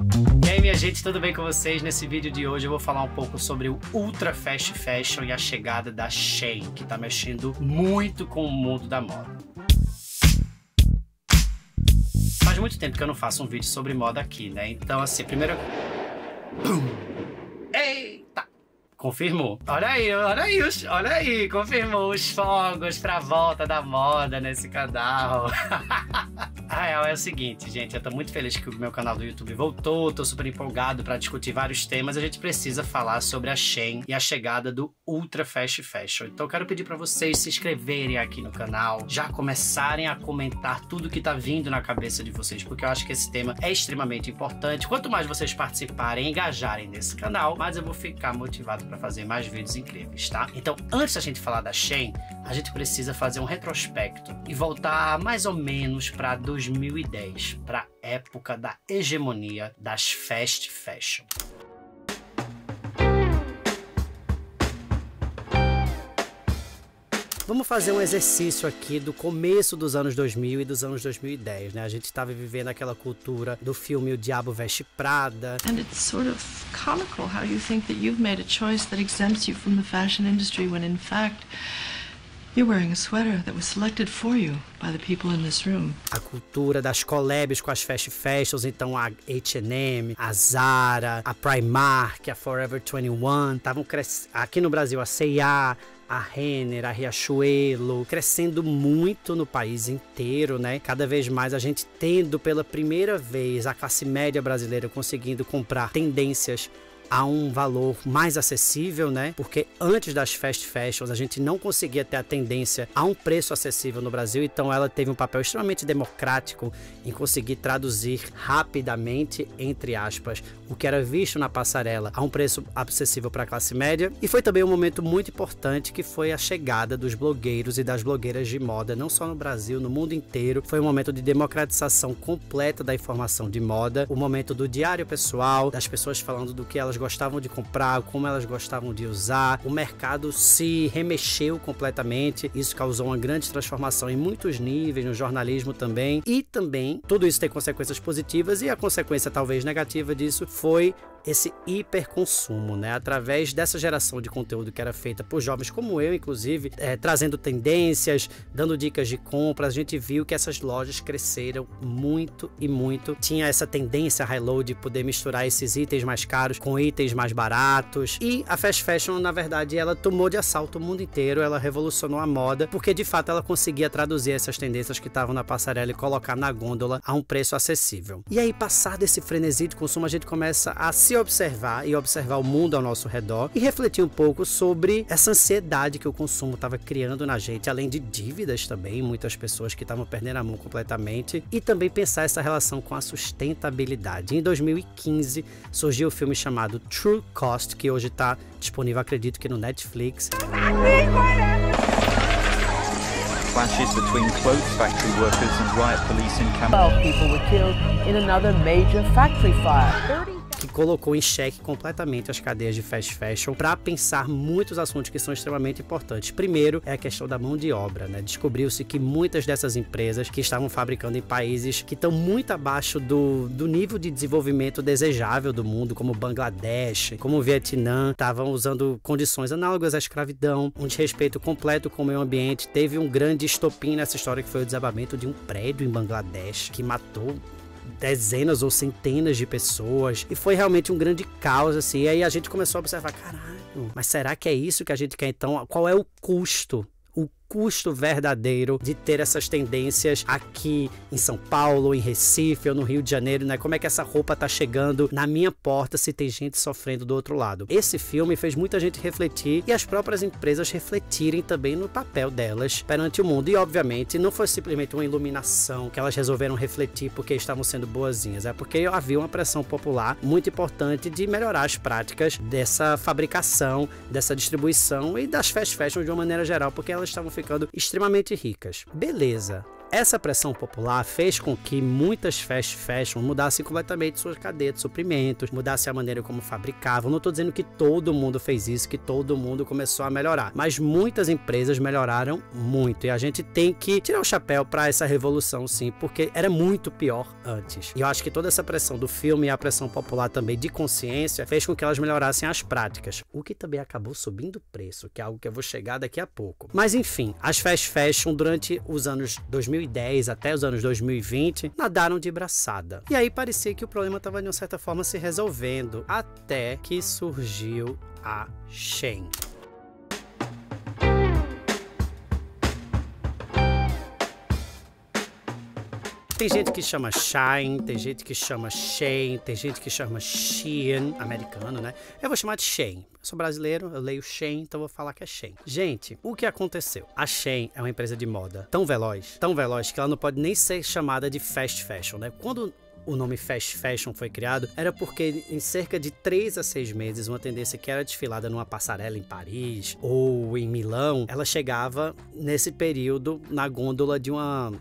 E aí, minha gente, tudo bem com vocês? Nesse vídeo de hoje eu vou falar um pouco sobre o Ultra Fast Fashion e a chegada da Shein, que tá mexendo muito com o mundo da moda. Faz muito tempo que eu não faço um vídeo sobre moda aqui, né? Então, assim, primeiro... Eita! Confirmou. Olha aí, confirmou os fogos pra volta da moda nesse canal. A real é o seguinte, gente, eu tô muito feliz que o meu canal do YouTube voltou, tô super empolgado pra discutir vários temas. A gente precisa falar sobre a Shein e a chegada do Ultra Fast Fashion. Então eu quero pedir pra vocês se inscreverem aqui no canal, já começarem a comentar tudo que tá vindo na cabeça de vocês, porque eu acho que esse tema é extremamente importante. Quanto mais vocês participarem e engajarem nesse canal, mais eu vou ficar motivado pra fazer mais vídeos incríveis, tá? Então, antes da gente falar da Shein, a gente precisa fazer um retrospecto e voltar mais ou menos pra 2010, para a época da hegemonia das fast fashion. Vamos fazer um exercício aqui do começo dos anos 2000 e dos anos 2010, né? A gente estava vivendo aquela cultura do filme O Diabo Veste Prada. And it's sort of comical how you think that you've made a choice that exempts you from the fashion industry when in fact you're wearing a sweater that was selected for you by the people in this room. A cultura das collabs com as fast fashions, então a H&M, a Zara, a Primark, a Forever 21, estavam aqui no Brasil a C&A, a Renner, a Riachuelo, crescendo muito no país inteiro, né? Cada vez mais a gente tendo pela primeira vez a classe média brasileira conseguindo comprar tendências a um valor mais acessível, né? Porque antes das fast fashions a gente não conseguia ter a tendência a um preço acessível no Brasil, então ela teve um papel extremamente democrático em conseguir traduzir rapidamente, entre aspas, o que era visto na passarela a um preço acessível para a classe média. E foi também um momento muito importante que foi a chegada dos blogueiros e das blogueiras de moda, não só no Brasil, no mundo inteiro. Foi um momento de democratização completa da informação de moda, o momento do diário pessoal, das pessoas falando do que elas gostavam de comprar, como elas gostavam de usar. O mercado se remexeu completamente, isso causou uma grande transformação em muitos níveis, no jornalismo também, e também tudo isso tem consequências positivas, e a consequência talvez negativa disso foi esse hiperconsumo, né? Através dessa geração de conteúdo que era feita por jovens como eu, inclusive, trazendo tendências, dando dicas de compra, a gente viu que essas lojas cresceram muito e muito. Tinha essa tendência high-low de poder misturar esses itens mais caros com itens mais baratos, e a fast fashion, na verdade, ela tomou de assalto o mundo inteiro, ela revolucionou a moda, porque de fato ela conseguia traduzir essas tendências que estavam na passarela e colocar na gôndola a um preço acessível. E aí, passado esse frenesi de consumo, a gente começa a se observar e observar o mundo ao nosso redor e refletir um pouco sobre essa ansiedade que o consumo estava criando na gente, além de dívidas também, muitas pessoas que estavam perdendo a mão completamente, e também pensar essa relação com a sustentabilidade. Em 2015 surgiu o filme chamado True Cost, que hoje está disponível, acredito que no Netflix. Clashes between clothes factory workers and riot police in Cambodia. 12 people were killed in another major factory fire. Que colocou em xeque completamente as cadeias de fast fashion para pensar muitos assuntos que são extremamente importantes. Primeiro é a questão da mão de obra, né? Descobriu-se que muitas dessas empresas que estavam fabricando em países que estão muito abaixo do nível de desenvolvimento desejável do mundo, como Bangladesh, como o Vietnã, estavam usando condições análogas à escravidão, um desrespeito completo com o meio ambiente. Teve um grande estopim nessa história, que foi o desabamento de um prédio em Bangladesh, que matou dezenas ou centenas de pessoas, e foi realmente um grande caos, assim. E aí a gente começou a observar, caralho, mas será que é isso que a gente quer então? Qual é o custo verdadeiro de ter essas tendências aqui em São Paulo, em Recife ou no Rio de Janeiro, né? Como é que essa roupa tá chegando na minha porta se tem gente sofrendo do outro lado? Esse filme fez muita gente refletir, e as próprias empresas refletirem também no papel delas perante o mundo. E obviamente não foi simplesmente uma iluminação que elas resolveram refletir porque estavam sendo boazinhas, é porque havia uma pressão popular muito importante de melhorar as práticas dessa fabricação, dessa distribuição e das fast fashion de uma maneira geral, porque elas estavam ficando extremamente ricas. Beleza. essa pressão popular fez com que muitas fast fashion mudassem completamente suas cadeias de suprimentos, mudassem a maneira como fabricavam. Não estou dizendo que todo mundo fez isso, que todo mundo começou a melhorar, mas muitas empresas melhoraram muito, e a gente tem que tirar o chapéu para essa revolução, sim, porque era muito pior antes. E eu acho que toda essa pressão do filme e a pressão popular também de consciência fez com que elas melhorassem as práticas, o que também acabou subindo o preço, que é algo que eu vou chegar daqui a pouco. Mas enfim, as fast fashion durante os anos 2010 até os anos 2020 nadaram de braçada. E aí parecia que o problema estava de uma certa forma se resolvendo, até que surgiu a Shein. Tem gente que chama Shein, tem gente que chama Shein, tem gente que chama Shein, americano, né? Eu vou chamar de Shein. Eu sou brasileiro, eu leio Shein, então vou falar que é Shein. Gente, o que aconteceu? A Shein é uma empresa de moda tão veloz que ela não pode nem ser chamada de fast fashion, né? Quando o nome fast fashion foi criado, era porque em cerca de 3 a 6 meses, uma tendência que era desfilada numa passarela em Paris ou em Milão, ela chegava nesse período na gôndola de uma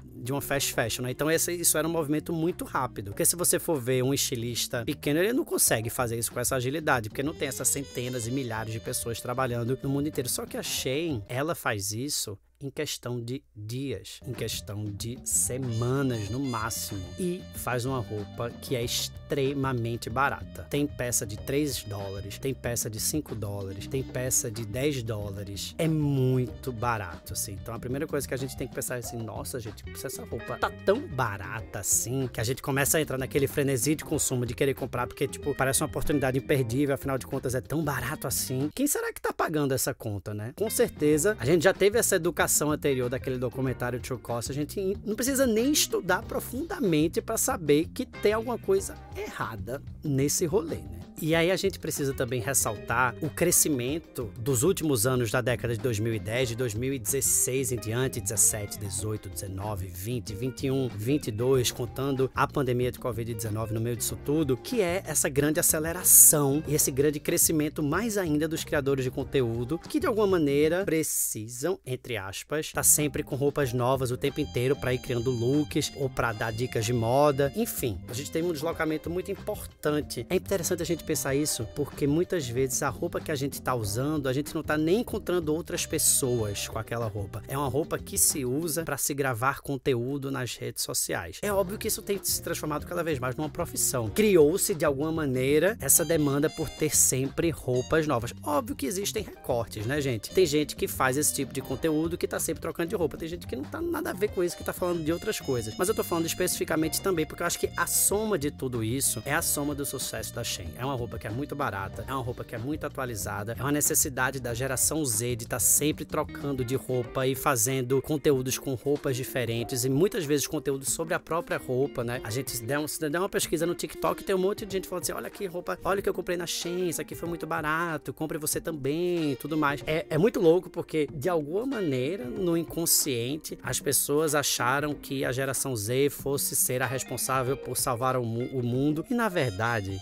fast fashion, né? Então isso era um movimento muito rápido, porque se você for ver um estilista pequeno, ele não consegue fazer isso com essa agilidade, porque não tem essas centenas e milhares de pessoas trabalhando no mundo inteiro. Só que a Shein, ela faz isso em questão de dias, em questão de semanas no máximo, e faz uma roupa que é extremamente barata. Tem peça de $3, tem peça de $5, tem peça de $10. É muito barato, assim. Então a primeira coisa que a gente tem que pensar é assim, nossa, gente, se essa roupa tá tão barata assim, que a gente começa a entrar naquele frenesi de consumo, de querer comprar, porque tipo, parece uma oportunidade imperdível, afinal de contas é tão barato assim. Quem será que tá pagando essa conta, né? Com certeza, a gente já teve essa educação anterior daquele documentário True Cost, a gente não precisa nem estudar profundamente para saber que tem alguma coisa errada nesse rolê, né? E aí a gente precisa também ressaltar o crescimento dos últimos anos da década de 2010, de 2016 em diante, 17, 18, 19, 20, 21, 22, contando a pandemia de Covid-19 no meio disso tudo, que é essa grande aceleração e esse grande crescimento mais ainda dos criadores de conteúdo, que de alguma maneira precisam, entre aspas, estar sempre com roupas novas o tempo inteiro para ir criando looks ou para dar dicas de moda. Enfim, a gente tem um deslocamento muito importante. É interessante a gente pensar isso porque muitas vezes a roupa que a gente está usando, a gente não está nem encontrando outras pessoas com aquela roupa. É uma roupa que se usa para se gravar conteúdo nas redes sociais. É óbvio que isso tem se transformado cada vez mais numa profissão. Criou-se de alguma maneira essa demanda por ter sempre roupas novas. Óbvio que existem recortes, né, gente? Tem gente que faz esse tipo de conteúdo que tá sempre trocando de roupa. Tem gente que não tá nada a ver com isso, que tá falando de outras coisas. Mas eu tô falando especificamente também porque eu acho que a soma de tudo isso é a soma do sucesso da Shein. É uma roupa que é muito barata, é uma roupa que é muito atualizada, é uma necessidade da geração Z de estar sempre trocando de roupa e fazendo conteúdos com roupas diferentes e muitas vezes conteúdos sobre a própria roupa, né? A gente der uma pesquisa no TikTok e tem um monte de gente falando assim, olha que roupa, olha o que eu comprei na Shein, isso aqui foi muito barato, compre você também, tudo mais. É muito louco porque de alguma maneira, no inconsciente, as pessoas acharam que a geração Z fosse ser a responsável por salvar o mundo e na verdade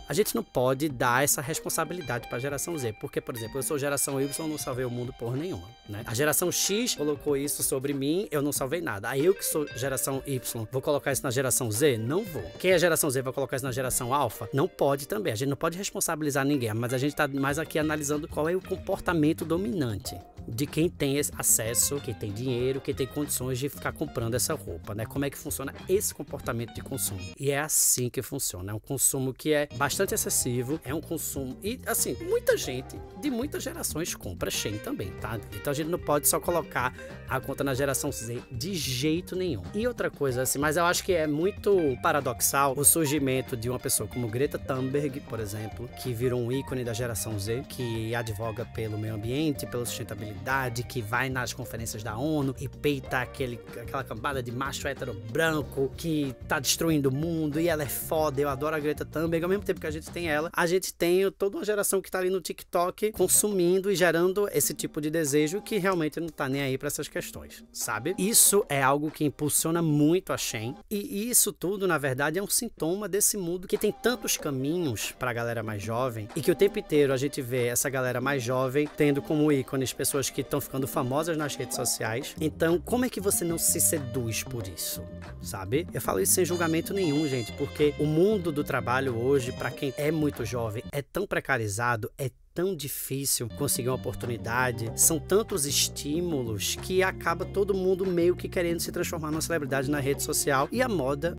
a gente não pode dar essa responsabilidade para a geração Z, porque, por exemplo, eu sou geração Y, não salvei o mundo por nenhuma, né? A geração X colocou isso sobre mim, eu não salvei nada. Aí eu que sou geração Y, vou colocar isso na geração Z? Não vou. Quem é geração Z vai colocar isso na geração Alpha? Não pode também. A gente não pode responsabilizar ninguém, mas a gente tá mais aqui analisando qual é o comportamento dominante de quem tem esse acesso, quem tem dinheiro, quem tem condições de ficar comprando essa roupa, né? Como é que funciona esse comportamento de consumo? E é assim que funciona. É um consumo que é bastante excessivo, é um consumo... E, assim, muita gente de muitas gerações compra Shein também, tá? Então a gente não pode só colocar a conta na geração Z de jeito nenhum. E outra coisa, assim, mas eu acho que é muito paradoxal o surgimento de uma pessoa como Greta Thunberg, por exemplo, que virou um ícone da geração Z, que advoga pelo meio ambiente, pela sustentabilidade, que vai nas conferências da ONU e peita aquela cambada de macho hétero branco que tá destruindo o mundo e ela é foda, eu adoro a Greta Thunberg. Ao mesmo tempo que a gente tem ela, a gente tem toda uma geração que tá ali no TikTok consumindo e gerando esse tipo de desejo que realmente não tá nem aí pra essas questões, sabe? Isso é algo que impulsiona muito a Shein e isso tudo, na verdade, é um sintoma desse mundo que tem tantos caminhos pra galera mais jovem e que o tempo inteiro a gente vê essa galera mais jovem tendo como ícones pessoas pessoas que estão ficando famosas nas redes sociais. Então, como é que você não se seduz por isso, sabe? Eu falo isso sem julgamento nenhum, gente, porque o mundo do trabalho hoje, para quem é muito jovem, é tão precarizado, é tão difícil conseguir uma oportunidade, são tantos estímulos que acaba todo mundo meio que querendo se transformar numa celebridade na rede social. E a moda...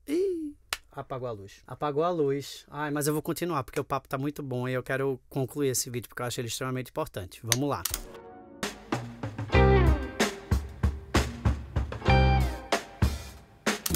Apagou a luz. Apagou a luz. Ai, mas eu vou continuar porque o papo tá muito bom e eu quero concluir esse vídeo porque eu acho ele extremamente importante. Vamos lá.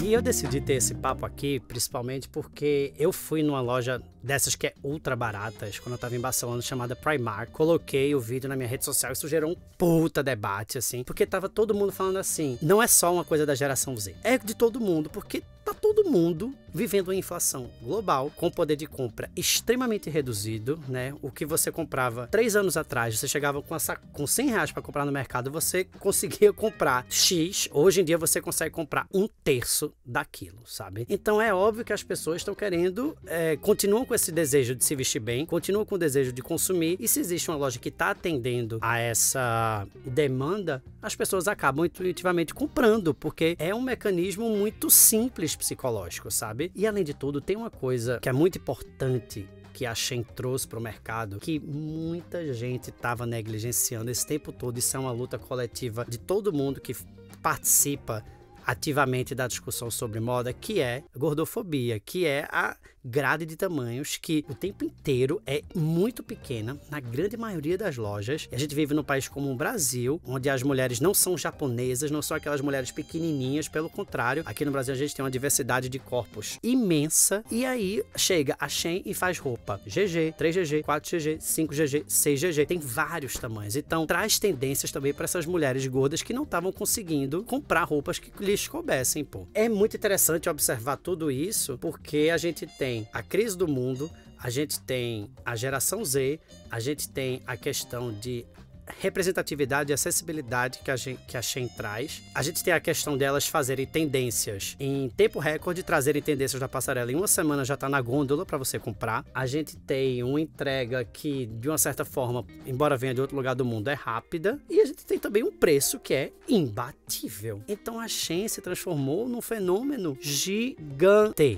E eu decidi ter esse papo aqui, principalmente porque eu fui numa loja dessas que é ultra baratas, quando eu tava em Barcelona, chamada Primark. Coloquei o vídeo na minha rede social e isso gerou um puta debate, assim, porque tava todo mundo falando assim, não é só uma coisa da geração Z, é de todo mundo, porque tá todo mundo vivendo uma inflação global, com poder de compra extremamente reduzido, né? O que você comprava 3 anos atrás, você chegava com 100 reais para comprar no mercado, você conseguia comprar X, hoje em dia você consegue comprar 1/3 daquilo, sabe? Então é óbvio que as pessoas estão querendo, continuam com esse desejo de se vestir bem, continuam com o desejo de consumir, e se existe uma loja que está atendendo a essa demanda, as pessoas acabam intuitivamente comprando, porque é um mecanismo muito simples psicológico, sabe? E além de tudo, tem uma coisa que é muito importante que a Shein trouxe para o mercado, que muita gente estava negligenciando esse tempo todo. Isso é uma luta coletiva de todo mundo que participa ativamente da discussão sobre moda, que é gordofobia, que é a grade de tamanhos que o tempo inteiro é muito pequena na grande maioria das lojas. E a gente vive num país como o Brasil, onde as mulheres não são japonesas, não são aquelas mulheres pequenininhas, pelo contrário, aqui no Brasil a gente tem uma diversidade de corpos imensa, e aí chega a Shein e faz roupa GG, 3GG, 4GG, 5GG, 6GG, tem vários tamanhos, então traz tendências também para essas mulheres gordas que não estavam conseguindo comprar roupas que lhes coubessem, pô. É muito interessante observar tudo isso, porque a gente tem a crise do mundo, a gente tem a geração Z, a gente tem a questão de representatividade e acessibilidade que a Shein traz. A gente tem a questão delas fazerem tendências em tempo recorde, trazerem tendências da passarela em uma semana já tá na gôndola para você comprar. A gente tem uma entrega que, de uma certa forma, embora venha de outro lugar do mundo, é rápida. E a gente tem também um preço que é imbatível. Então a Shein se transformou num fenômeno gigante.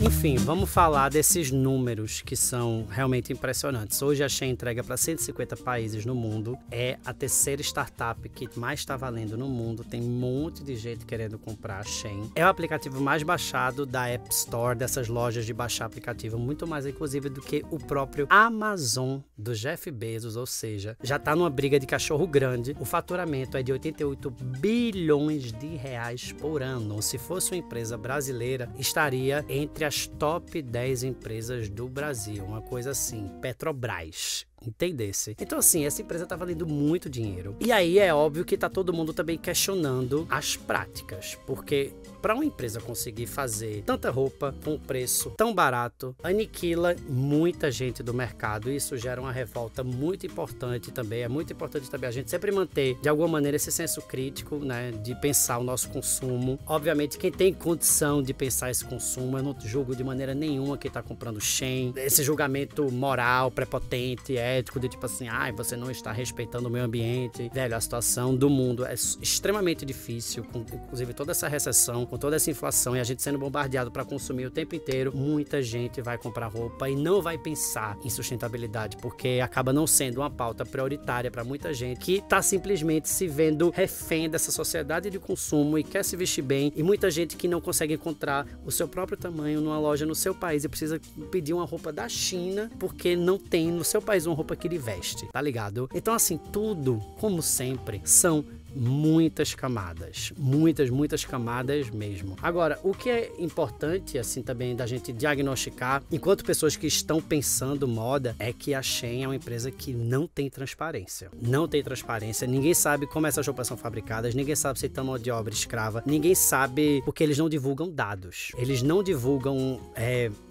Enfim, vamos falar desses números que são realmente impressionantes. Hoje a Shein entrega para 150 países no mundo. É a terceira startup que mais está valendo no mundo. Tem um monte de gente querendo comprar a Shein. É o aplicativo mais baixado da App Store, dessas lojas de baixar aplicativo, muito mais inclusive do que o próprio Amazon do Jeff Bezos, ou seja, já está numa briga de cachorro grande. O faturamento é de 88 bilhões de reais por ano. Se fosse uma empresa brasileira, estaria entre as top 10 empresas do Brasil, uma coisa assim, Petrobras. Entendesse? Então assim, essa empresa tá valendo muito dinheiro. E aí é óbvio que tá todo mundo também questionando as práticas, porque para uma empresa conseguir fazer tanta roupa com um preço tão barato, aniquila muita gente do mercado. Isso gera uma revolta muito importante também. É muito importante também a gente sempre manter, de alguma maneira, esse senso crítico, né, de pensar o nosso consumo. Obviamente, quem tem condição de pensar esse consumo, eu não julgo de maneira nenhuma quem tá comprando Shein. Esse julgamento moral, prepotente, ético, de tipo assim, você não está respeitando o meio ambiente. Velho, a situação do mundo é extremamente difícil, com inclusive toda essa recessão, com toda essa inflação e a gente sendo bombardeado para consumir o tempo inteiro. Muita gente vai comprar roupa e não vai pensar em sustentabilidade, porque acaba não sendo uma pauta prioritária para muita gente que tá simplesmente se vendo refém dessa sociedade de consumo e quer se vestir bem, e muita gente que não consegue encontrar o seu próprio tamanho numa loja no seu país e precisa pedir uma roupa da China porque não tem no seu país uma roupa que ele veste, tá ligado? Então assim, tudo, como sempre, são muitas camadas, muitas camadas mesmo. Agora, o que é importante assim também da gente diagnosticar, enquanto pessoas que estão pensando moda, é que a Shein é uma empresa que não tem transparência. Não tem transparência, ninguém sabe como essas roupas são fabricadas, ninguém sabe se tem mão de obra escrava, ninguém sabe, porque eles não divulgam dados. Eles não divulgam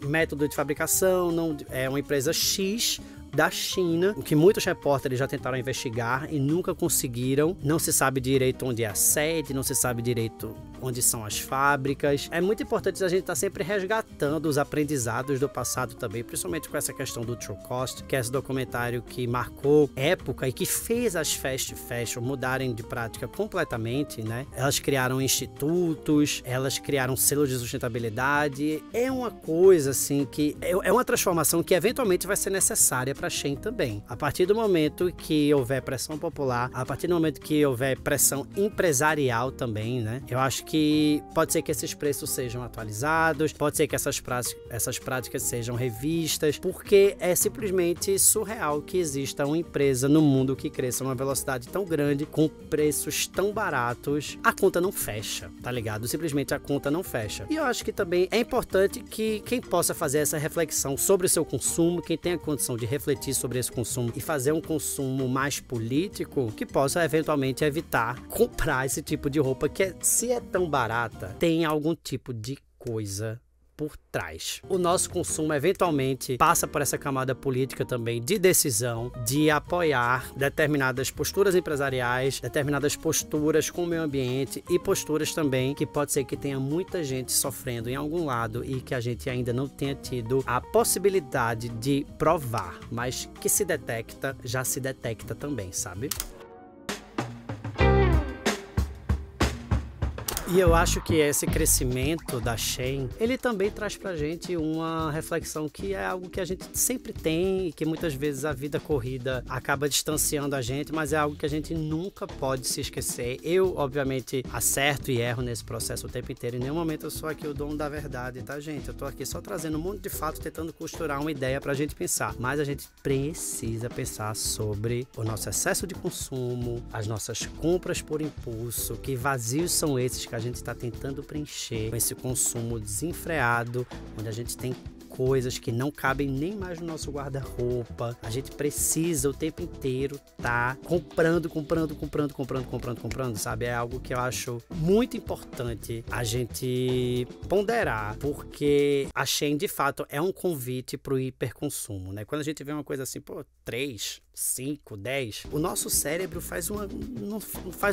método de fabricação, não é uma empresa X da China, o que muitos repórteres já tentaram investigar e nunca conseguiram. Não se sabe direito onde é a sede, não se sabe direito onde são as fábricas. É muito importante a gente estar sempre resgatando os aprendizados do passado também, principalmente com essa questão do True Cost, que é esse documentário que marcou época e que fez as fast fashion mudarem de prática completamente, né? Elas criaram institutos, elas criaram selos de sustentabilidade. É uma coisa assim que é uma transformação que eventualmente vai ser necessária para a Shein também. A partir do momento que houver pressão popular, a partir do momento que houver pressão empresarial também, né? Eu acho que pode ser que esses preços sejam atualizados, pode ser que essas práticas sejam revistas, porque é simplesmente surreal que exista uma empresa no mundo que cresça uma velocidade tão grande, com preços tão baratos, a conta não fecha, tá ligado? Simplesmente a conta não fecha. E eu acho que também é importante que quem possa fazer essa reflexão sobre o seu consumo, quem tem a condição de refletir sobre esse consumo e fazer um consumo mais político, que possa eventualmente evitar comprar esse tipo de roupa que, se é tão barata, tem algum tipo de coisa por trás. O nosso consumo eventualmente passa por essa camada política também de decisão, de apoiar determinadas posturas empresariais, determinadas posturas com o meio ambiente e posturas também que pode ser que tenha muita gente sofrendo em algum lado e que a gente ainda não tenha tido a possibilidade de provar, mas que se detecta, já se detecta também, sabe? E eu acho que esse crescimento da Shein, ele também traz pra gente uma reflexão que é algo que a gente sempre tem e que muitas vezes a vida corrida acaba distanciando a gente, mas é algo que a gente nunca pode se esquecer. Eu, obviamente, acerto e erro nesse processo o tempo inteiro. Em nenhum momento eu sou aqui o dono da verdade, tá, gente? Eu tô aqui só trazendo um monte de fatos, tentando costurar uma ideia pra gente pensar. Mas a gente precisa pensar sobre o nosso excesso de consumo, as nossas compras por impulso, que vazios são esses que a gente está tentando preencher com esse consumo desenfreado, onde a gente tem coisas que não cabem nem mais no nosso guarda-roupa. A gente precisa o tempo inteiro tá comprando, sabe? É algo que eu acho muito importante a gente ponderar, porque a Shein, de fato, é um convite pro hiperconsumo, né? Quando a gente vê uma coisa assim, 3, 5, 10, o nosso cérebro faz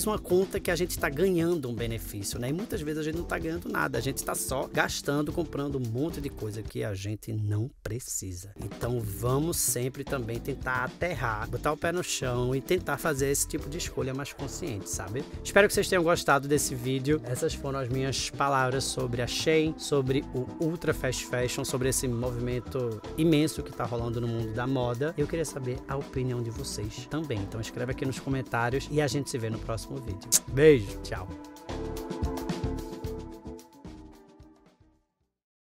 uma conta que a gente está ganhando um benefício, né? E muitas vezes a gente não está ganhando nada, a gente está só gastando, comprando um monte de coisa que a gente não precisa. Então vamos sempre também tentar aterrar, botar o pé no chão e tentar fazer esse tipo de escolha mais consciente, sabe? Espero que vocês tenham gostado desse vídeo. Essas foram as minhas palavras sobre a Shein, sobre o Ultra Fast Fashion, sobre esse movimento imenso que está rolando no mundo da moda. Eu queria saber a opinião de vocês também. Então escreve aqui nos comentários e a gente se vê no próximo vídeo. Beijo, tchau!